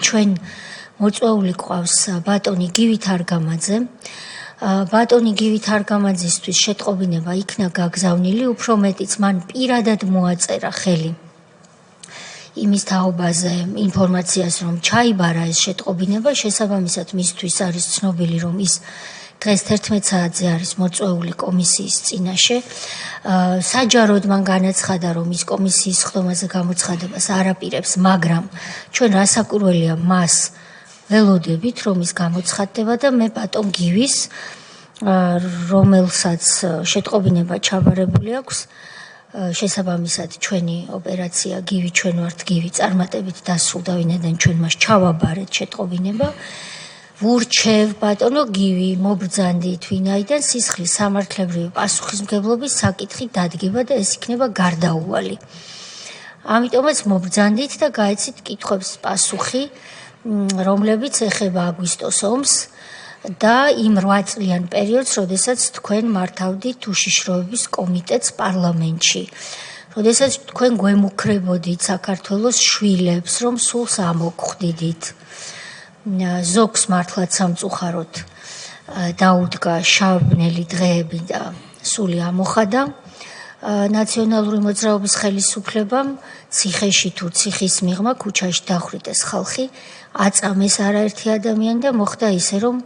ჩვენ მოწვეული ყავს ბატონი გივით არგამაძე. ბატონი გივით არგამაძისთვის შეტყობინება იქნა გაგზავნილი, უფრო მეტიც მან პირადად მოაწერა ხელი იმის თაობაზე ინფორმაციას, რომ ჩაიბარა ეს შეტყობინება, შესაბამისად მისთვის არის ცნობილი, რომ ის დღეს 11 საათზე არის მოწვეული კომისიის წინაშე. საჯაროდ მან განაცხადა, რომ ის კომისიის ხდომაზე გამოცხადებას არ აპირებს, მაგრამ ჩვენ რასაკვირველია მას ველოდებით, რომ ის გამოცხადდება და მე ბატონ გივის, რომელსაც შეტყობინება ჩაბარებული აქვს, შესაბამისად ჩვენი ოპერაცია გივი ჩვენ ვართ გივი წარმატებით დასრულდა, ვინაიდან ჩვენ მას ჩავაბარეთ შეტყობინება. ვურჩევ ბატონო გივი, მობრძანდით, ვინაიდან სისხლის სამართლებრივი პასუხისმგებლობის საკითხი დადგება და ეს იქნება გარდაუვალი. ამიტომაც მობრძანდით და გაეცით კითხვებს პასუხი, რომლებიც ეხება აგვისტოს ომს და იმ 8 წლიან პერიოდს, როდესაც თქვენ მართავდით უშიშროების კომიტეტს პარლამენტში. როდესაც თქვენ გვემუქრებოდით საქართველოს შვილებს, რომ სულს ამოგხვდიდით. ზოგს მართლაც სამწუხაროდ დაუდგა შავნელი დღეები და სული ამოხადა ნაციონალური მოძრაობის ხელისუფლებამ, ციხეში თუ ციხის მიღმა ქუჩაში დახვრიტეს ხალხი, აწამეს არაერთი ადამიანი და მოხდა ისე, რომ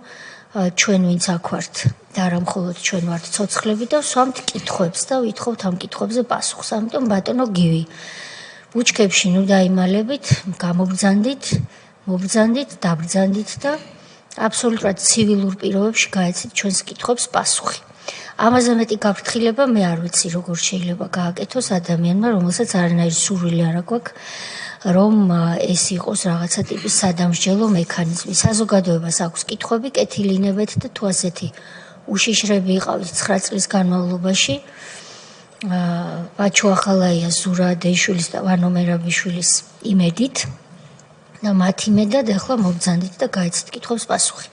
ჩვენ ვინც აქ ვართ და არა მხოლოდ ჩვენ ვართ ცოცხლები და ვსვამთ კითხვებს და ვითხოვთ ამ კითხვებზე პასუხს. ამიტომ ბატონო გივი, ბუჩქებში ნუ დაიმალებით, გამობრძანდით, მობრძანდით, დაბრძანდით და აბსოლუტურად ცივილურ პირობებში გაეცით ჩვენს კითხვებს პასუხი. ამაზე მეტი გაფრთხილება მე არ ვიცი, როგორ შეიძლება გააკეთოს ადამიანმა, რომელსაც არანაირი სურვილი არ აქვს, რომ ეს იყოს რაღაცა ტიპის სადამსჯელო მექანიზმი. საზოგადოებას აქვს კითხვები, კეთილინებეთ და თუ ასეთი უშიშრები იყავით 9 წლის განმავლობაში, ბაჩო ახალაიას, ზურა დეიშვილის და ვანო მერაბიშვილის იმედით და მათ იმედად ახლა მობრძანდით და გაეცით კითხვებს პასუხი.